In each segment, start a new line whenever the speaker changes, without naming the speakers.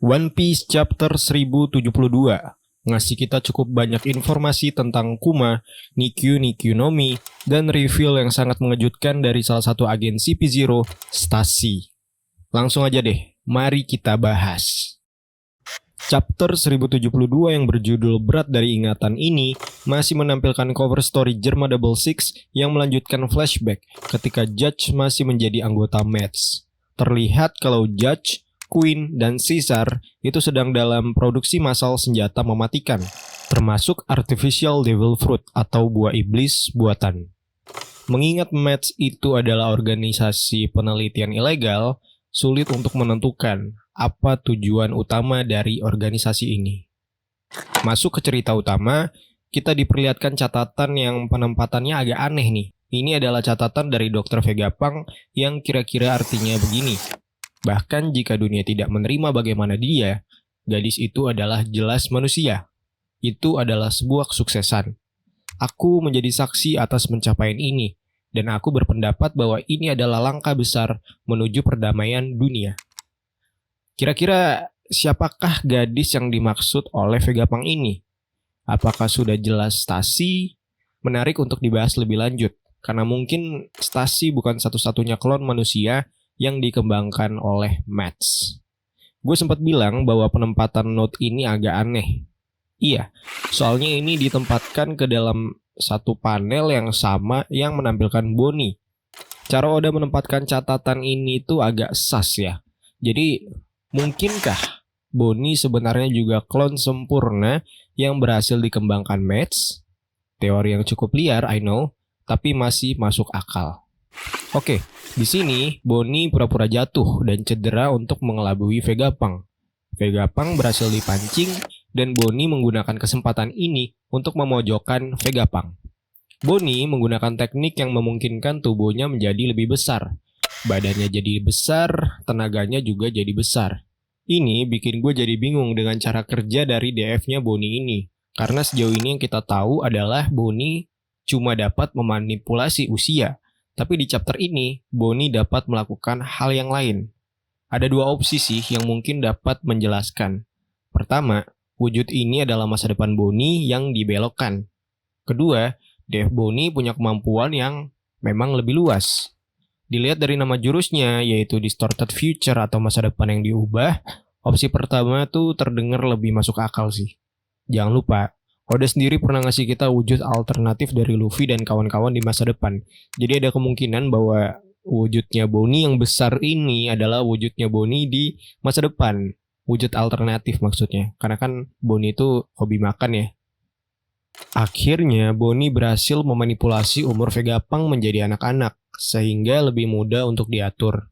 One Piece Chapter 1072 ngasih kita cukup banyak informasi tentang Kuma, Nikyu no Mi, dan reveal yang sangat mengejutkan dari salah satu agen CP0, Stacy. Langsung aja deh, mari kita bahas. Chapter 1072 yang berjudul Berat dari Ingatan ini masih menampilkan cover story Germa Double Six yang melanjutkan flashback ketika Judge masih menjadi anggota Mets. Terlihat kalau Judge, Queen, dan Caesar itu sedang dalam produksi massal senjata mematikan, termasuk Artificial Devil Fruit atau buah iblis buatan. Mengingat Mets itu adalah organisasi penelitian ilegal, sulit untuk menentukan apa tujuan utama dari organisasi ini. Masuk ke cerita utama, kita diperlihatkan catatan yang penempatannya agak aneh nih. Ini adalah catatan dari Dr. Vegapunk yang kira-kira artinya begini. Bahkan jika dunia tidak menerima bagaimana dia, gadis itu adalah jelas manusia. Itu adalah sebuah kesuksesan. Aku menjadi saksi atas pencapaian ini, dan aku berpendapat bahwa ini adalah langkah besar menuju perdamaian dunia. Kira-kira siapakah gadis yang dimaksud oleh Vegapunk ini? Apakah sudah jelas Stacy? Menarik untuk dibahas lebih lanjut, karena mungkin Stacy bukan satu-satunya klon manusia yang dikembangkan oleh Mets. Gue sempat bilang bahwa penempatan note ini agak aneh. Iya, soalnya ini ditempatkan ke dalam satu panel yang sama yang menampilkan Bonnie. Cara Oda menempatkan catatan ini tuh agak sas ya. Jadi, mungkinkah Bonnie sebenarnya juga klon sempurna yang berhasil dikembangkan Mets? Teori yang cukup liar, I know, tapi masih masuk akal. Oke, di sini Bonnie pura-pura jatuh dan cedera untuk mengelabui Vegapunk. Vegapunk berhasil dipancing dan Bonnie menggunakan kesempatan ini untuk memojokkan Vegapunk. Bonnie menggunakan teknik yang memungkinkan tubuhnya menjadi lebih besar. Badannya jadi besar, tenaganya juga jadi besar. Ini bikin gue jadi bingung dengan cara kerja dari DF-nya Bonnie ini. Karena sejauh ini yang kita tahu adalah Bonnie cuma dapat memanipulasi usia. Tapi di chapter ini, Bonnie dapat melakukan hal yang lain. Ada dua opsi sih yang mungkin dapat menjelaskan. Pertama, wujud ini adalah masa depan Bonnie yang dibelokkan. Kedua, DF Bonnie punya kemampuan yang memang lebih luas. Dilihat dari nama jurusnya, yaitu Distorted Future atau masa depan yang diubah, opsi pertama tuh terdengar lebih masuk akal sih. Jangan lupa, Oda sendiri pernah ngasih kita wujud alternatif dari Luffy dan kawan-kawan di masa depan. Jadi ada kemungkinan bahwa wujudnya Bonnie yang besar ini adalah wujudnya Bonnie di masa depan. Wujud alternatif maksudnya. Karena kan Bonnie itu hobi makan ya. Akhirnya Bonnie berhasil memanipulasi umur Vegapunk menjadi anak-anak, sehingga lebih mudah untuk diatur.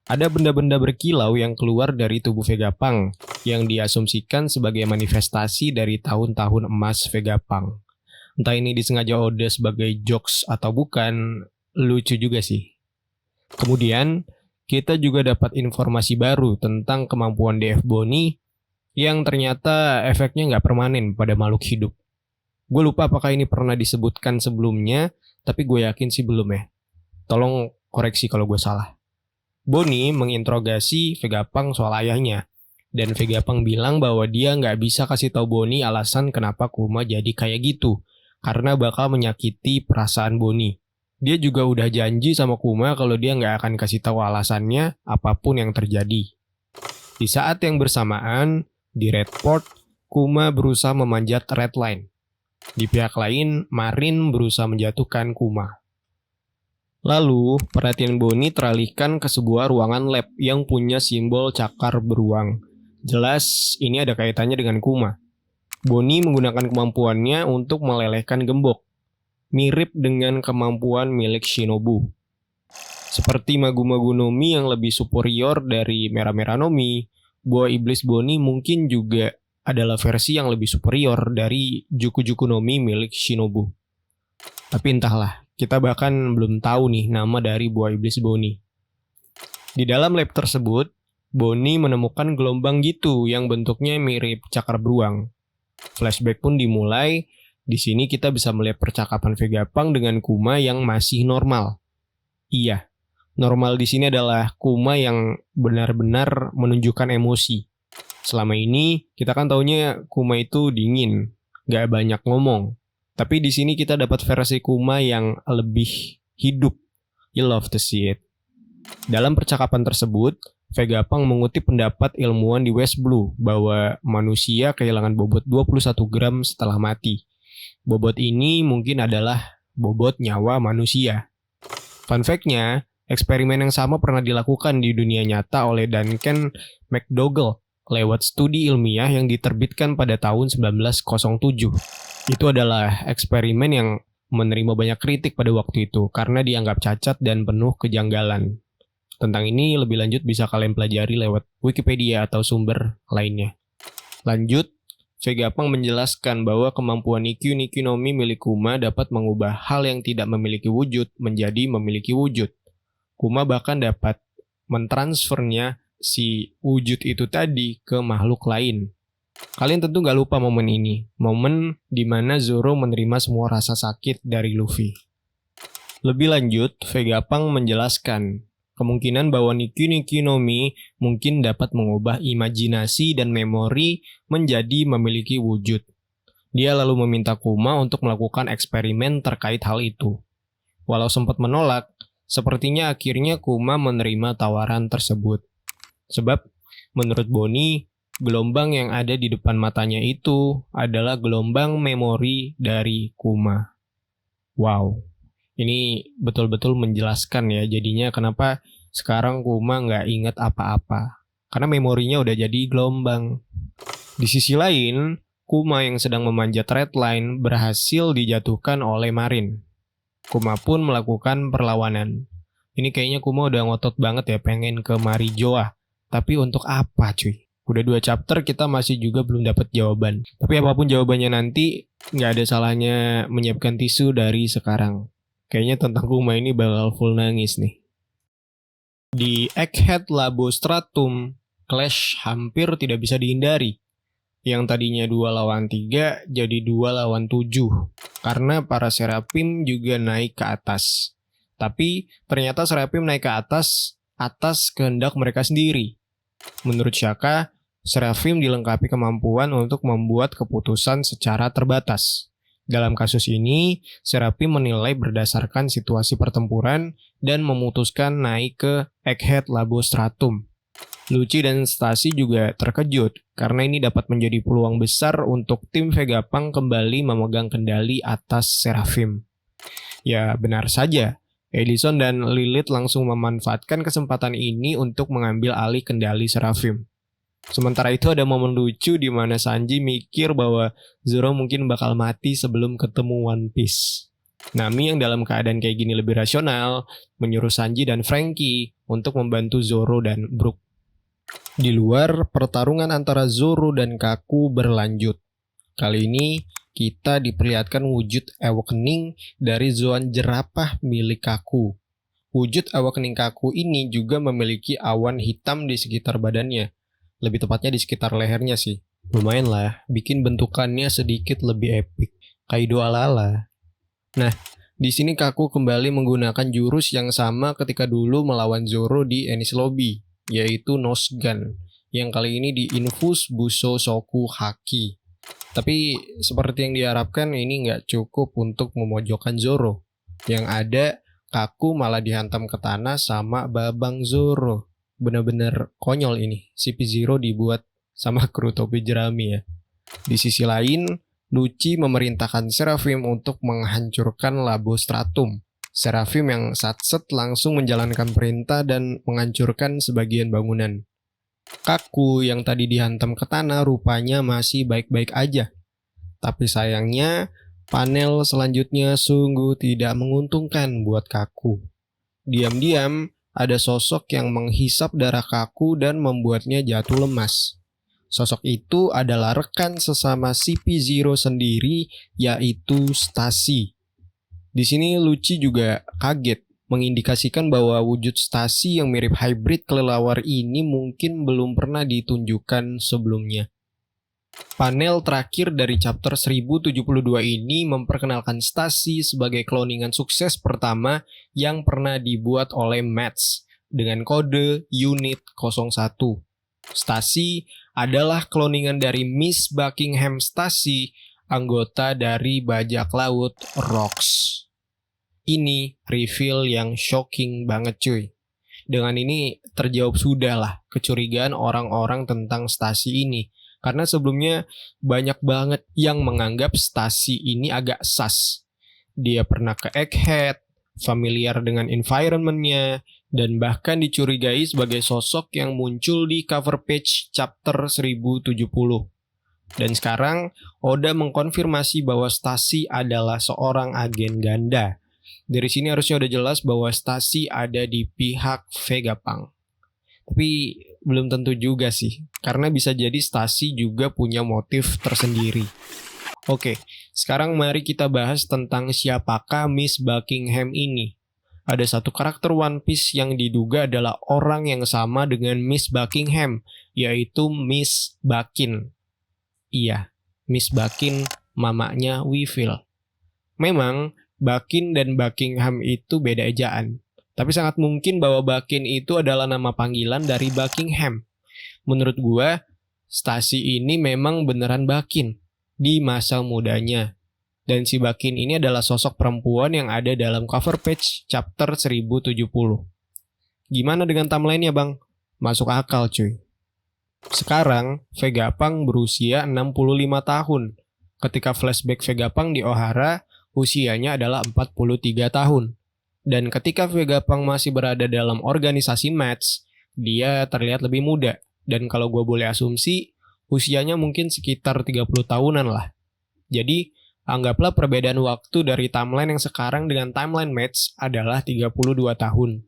Ada benda-benda berkilau yang keluar dari tubuh Vegapunk, yang diasumsikan sebagai manifestasi dari tahun-tahun emas Vegapunk. Entah ini disengaja Oda sebagai jokes atau bukan, lucu juga sih. Kemudian, kita juga dapat informasi baru tentang kemampuan DF Bonnie, yang ternyata efeknya nggak permanen pada makhluk hidup. Gue lupa apakah ini pernah disebutkan sebelumnya, tapi gue yakin sih belum ya. Tolong koreksi kalau gue salah. Bonnie menginterogasi Vegapunk soal ayahnya, dan Vegapunk bilang bahwa dia nggak bisa kasih tahu Bonnie alasan kenapa Kuma jadi kayak gitu, karena bakal menyakiti perasaan Bonnie. Dia juga udah janji sama Kuma kalau dia nggak akan kasih tahu alasannya apapun yang terjadi. Di saat yang bersamaan, di Redport, Kuma berusaha memanjat Red Line. Di pihak lain, Marin berusaha menjatuhkan Kuma. Lalu, perhatian Bonnie teralihkan ke sebuah ruangan lab yang punya simbol cakar beruang. Jelas, ini ada kaitannya dengan Kuma. Bonnie menggunakan kemampuannya untuk melelehkan gembok, mirip dengan kemampuan milik Shinobu. Seperti Magu-Magu no Mi yang lebih superior dari Mera-Mera no Mi, buah iblis Bonnie mungkin juga adalah versi yang lebih superior dari Juku-Juku no Mi milik Shinobu. Tapi entahlah. Kita bahkan belum tahu nih nama dari buah iblis Bonnie. Di dalam lab tersebut, Bonnie menemukan gelombang gitu yang bentuknya mirip cakar beruang. Flashback pun dimulai. Di sini kita bisa melihat percakapan Vegapunk dengan Kuma yang masih normal. Iya, normal di sini adalah Kuma yang benar-benar menunjukkan emosi. Selama ini kita kan taunya Kuma itu dingin, gak banyak ngomong. Tapi di sini kita dapat versi Kuma yang lebih hidup. You love to see it. Dalam percakapan tersebut, Vegapunk mengutip pendapat ilmuwan di West Blue bahwa manusia kehilangan bobot 21 gram setelah mati. Bobot ini mungkin adalah bobot nyawa manusia. Fun fact-nya, eksperimen yang sama pernah dilakukan di dunia nyata oleh Duncan McDougall lewat studi ilmiah yang diterbitkan pada tahun 1907. Itu adalah eksperimen yang menerima banyak kritik pada waktu itu karena dianggap cacat dan penuh kejanggalan. Tentang ini lebih lanjut bisa kalian pelajari lewat Wikipedia atau sumber lainnya. Lanjut, Vegapunk menjelaskan bahwa kemampuan Nikyu Nikyu no Mi milik Kuma dapat mengubah hal yang tidak memiliki wujud menjadi memiliki wujud. Kuma bahkan dapat mentransfernya si wujud itu tadi ke makhluk lain. Kalian tentu gak lupa momen ini, momen di mana Zoro menerima semua rasa sakit dari Luffy. Lebih lanjut, Vegapunk menjelaskan kemungkinan bahwa Nikyu Nikyu no Mi mungkin dapat mengubah imajinasi dan memori menjadi memiliki wujud. Dia lalu meminta Kuma untuk melakukan eksperimen terkait hal itu. Walau sempat menolak, sepertinya akhirnya Kuma menerima tawaran tersebut. Sebab, menurut Bonnie, gelombang yang ada di depan matanya itu adalah gelombang memori dari Kuma. Wow. Ini betul-betul menjelaskan ya jadinya kenapa sekarang Kuma nggak inget apa-apa. Karena memorinya udah jadi gelombang. Di sisi lain, Kuma yang sedang memanjat redline berhasil dijatuhkan oleh Marin. Kuma pun melakukan perlawanan. Ini kayaknya Kuma udah ngotot banget ya pengen ke Marijoa. Tapi untuk apa cuy? Udah 2 chapter kita masih juga belum dapat jawaban. Tapi apapun jawabannya nanti, nggak ada salahnya menyiapkan tisu dari sekarang. Kayaknya tentang Kuma ini bakal full nangis nih. Di Egghead Labo Stratum, clash hampir tidak bisa dihindari. Yang tadinya 2 lawan 3 jadi 2 lawan 7. Karena para Seraphim juga naik ke atas. Tapi ternyata Seraphim naik ke atas kehendak mereka sendiri. Menurut Shaka, Seraphim dilengkapi kemampuan untuk membuat keputusan secara terbatas. Dalam kasus ini, Seraphim menilai berdasarkan situasi pertempuran dan memutuskan naik ke Egghead Labo Stratum. Lucci dan Stacy juga terkejut karena ini dapat menjadi peluang besar untuk tim Vegapunk kembali memegang kendali atas Seraphim. Ya, benar saja. Edison dan Lilith langsung memanfaatkan kesempatan ini untuk mengambil alih kendali Seraphim. Sementara itu ada momen lucu di mana Sanji mikir bahwa Zoro mungkin bakal mati sebelum ketemu One Piece. Nami yang dalam keadaan kayak gini lebih rasional, menyuruh Sanji dan Franky untuk membantu Zoro dan Brook. Di luar, pertarungan antara Zoro dan Kaku berlanjut. Kali ini, kita diperlihatkan wujud awakening dari Zoan jerapah milik Kaku. Wujud awakening Kaku ini juga memiliki awan hitam di sekitar badannya. Lebih tepatnya di sekitar lehernya sih. Lumayan lah, bikin bentukannya sedikit lebih epic. Kaido ala-ala. Nah, di sini Kaku kembali menggunakan jurus yang sama ketika dulu melawan Zoro di Enies Lobby, yaitu Nose Gun, yang kali ini diinfus Busou Soku Haki. Tapi seperti yang diharapkan ini nggak cukup untuk memojokkan Zoro. Yang ada, Kaku malah dihantam ke tanah sama Babang Zoro. Bener-bener konyol ini, CP0 dibuat sama kru topi jerami ya. Di sisi lain, Lucci memerintahkan Seraphim untuk menghancurkan Labo Stratum. Seraphim yang satset langsung menjalankan perintah dan menghancurkan sebagian bangunan. Kaku yang tadi dihantam ke tanah rupanya masih baik-baik aja. Tapi sayangnya, panel selanjutnya sungguh tidak menguntungkan buat Kaku. Diam-diam, ada sosok yang menghisap darah Kaku dan membuatnya jatuh lemas. Sosok itu adalah rekan sesama CP0 sendiri, yaitu Stacy. Di sini Lucci juga kaget, mengindikasikan bahwa wujud Stacy yang mirip hybrid kelelawar ini mungkin belum pernah ditunjukkan sebelumnya. Panel terakhir dari chapter 1072 ini memperkenalkan Stacy sebagai cloningan sukses pertama yang pernah dibuat oleh Mats dengan kode Unit 01. Stasi adalah kloningan dari Miss Buckingham Stasi, anggota dari bajak laut Rox. Ini reveal yang shocking banget cuy. Dengan ini terjawab sudah lah kecurigaan orang-orang tentang Stasi ini. Karena sebelumnya banyak banget yang menganggap Stasi ini agak sus. Dia pernah ke Egghead, familiar dengan environment-nya, dan bahkan dicurigai sebagai sosok yang muncul di cover page chapter 1070. Dan sekarang Oda mengkonfirmasi bahwa Stasi adalah seorang agen ganda. Dari sini harusnya udah jelas bahwa Stasi ada di pihak Vegapunk. Tapi belum tentu juga sih, karena bisa jadi Stasi juga punya motif tersendiri. Oke, sekarang mari kita bahas tentang siapakah Miss Buckingham ini. Ada satu karakter One Piece yang diduga adalah orang yang sama dengan Miss Buckingham, yaitu Miss Bakin. Iya, Miss Bakin, mamanya Weevil. Memang, Bakin dan Buckingham itu beda ejaan. Tapi sangat mungkin bahwa Bakin itu adalah nama panggilan dari Buckingham. Menurut gua, Stasi ini memang beneran Bakin di masa mudanya. Dan si Bakin ini adalah sosok perempuan yang ada dalam cover page chapter 1070. Gimana dengan timeline-nya bang? Masuk akal cuy. Sekarang, Vegapunk berusia 65 tahun. Ketika flashback Vegapunk di Ohara, usianya adalah 43 tahun. Dan ketika Vegapunk masih berada dalam organisasi Match, dia terlihat lebih muda. Dan kalau gue boleh asumsi, usianya mungkin sekitar 30 tahunan lah. Jadi, anggaplah perbedaan waktu dari timeline yang sekarang dengan timeline Match adalah 32 tahun.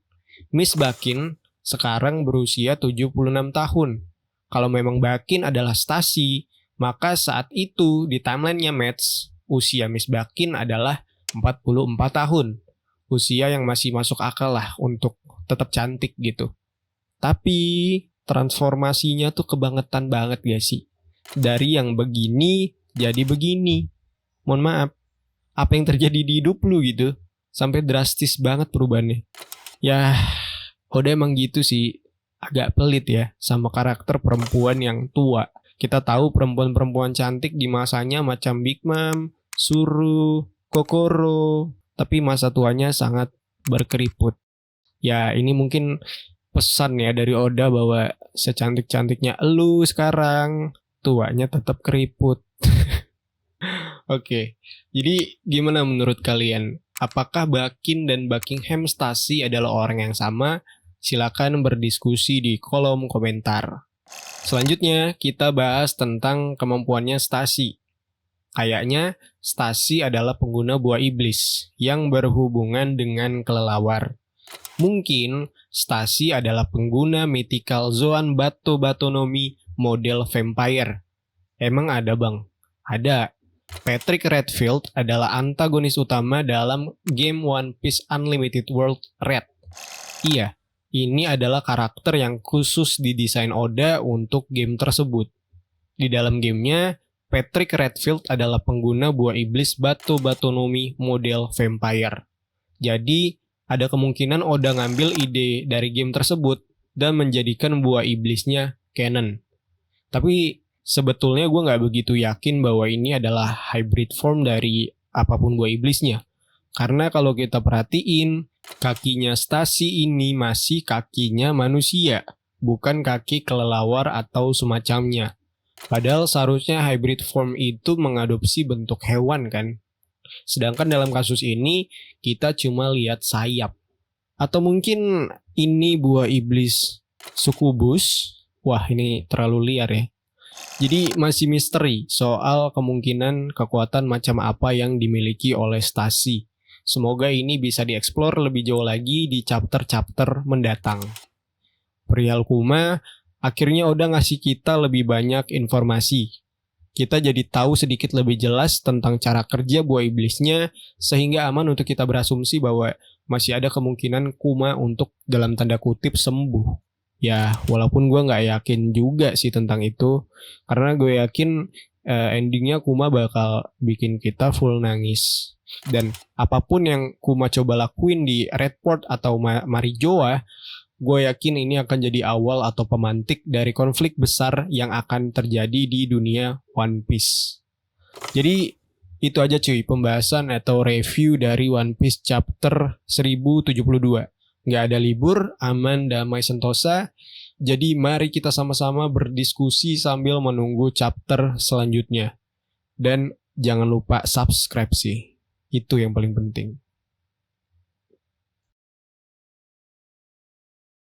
Miss Bakin sekarang berusia 76 tahun. Kalau memang Bakin adalah Stasi, maka saat itu di timelinenya Match, usia Miss Bakin adalah 44 tahun. Usia yang masih masuk akal lah untuk tetap cantik gitu. Tapi transformasinya tuh kebangetan banget gak sih? Dari yang begini jadi begini. Mohon maaf, apa yang terjadi di hidup lu gitu? Sampai drastis banget perubahannya. Ya, Oda emang gitu sih. Agak pelit ya sama karakter perempuan yang tua. Kita tahu perempuan-perempuan cantik di masanya macam Big Mom, Suru, Kokoro, tapi masa tuanya sangat berkeriput. Ya ini mungkin pesan ya dari Oda bahwa secantik-cantiknya elu sekarang, tuanya tetap keriput. Oke, jadi gimana menurut kalian? Apakah Bakin dan Buckingham Stasi adalah orang yang sama? Silakan berdiskusi di kolom komentar. Selanjutnya kita bahas tentang kemampuannya Stasi. Kayaknya Stasi adalah pengguna buah iblis yang berhubungan dengan kelelawar. Mungkin Stasi adalah pengguna mythical Zoan Bato-Batonomi model vampire. Emang ada bang? Ada. Patrick Redfield adalah antagonis utama dalam game One Piece Unlimited World Red. Iya, ini adalah karakter yang khusus didesain Oda untuk game tersebut. Di dalam gamenya, Patrick Redfield adalah pengguna buah iblis Bato-Batonomi model vampire. Jadi, ada kemungkinan Oda ngambil ide dari game tersebut dan menjadikan buah iblisnya canon. Tapi, sebetulnya gue gak begitu yakin bahwa ini adalah hybrid form dari apapun buah iblisnya. Karena kalau kita perhatiin, kakinya Stasi ini masih kakinya manusia, bukan kaki kelelawar atau semacamnya. Padahal seharusnya hybrid form itu mengadopsi bentuk hewan kan. Sedangkan dalam kasus ini, kita cuma lihat sayap. Atau mungkin ini buah iblis sukubus. Wah ini terlalu liar ya. Jadi masih misteri soal kemungkinan kekuatan macam apa yang dimiliki oleh Stasi. Semoga ini bisa dieksplor lebih jauh lagi di chapter-chapter mendatang. Perihal Kuma, akhirnya Oda ngasih kita lebih banyak informasi. Kita jadi tahu sedikit lebih jelas tentang cara kerja buah iblisnya, sehingga aman untuk kita berasumsi bahwa masih ada kemungkinan Kuma untuk dalam tanda kutip sembuh. Ya, walaupun gue gak yakin juga sih tentang itu, karena gue yakin endingnya Kuma bakal bikin kita full nangis. Dan apapun yang Kuma coba lakuin di Redport atau Marijoa, Gue yakin ini akan jadi awal atau pemantik dari konflik besar yang akan terjadi di dunia One Piece. Jadi itu aja cuy, pembahasan atau review dari One Piece chapter 1072. Nggak ada libur, aman, damai, sentosa. Jadi mari kita sama-sama berdiskusi sambil menunggu chapter selanjutnya. Dan jangan lupa subscribe sih, itu yang paling penting.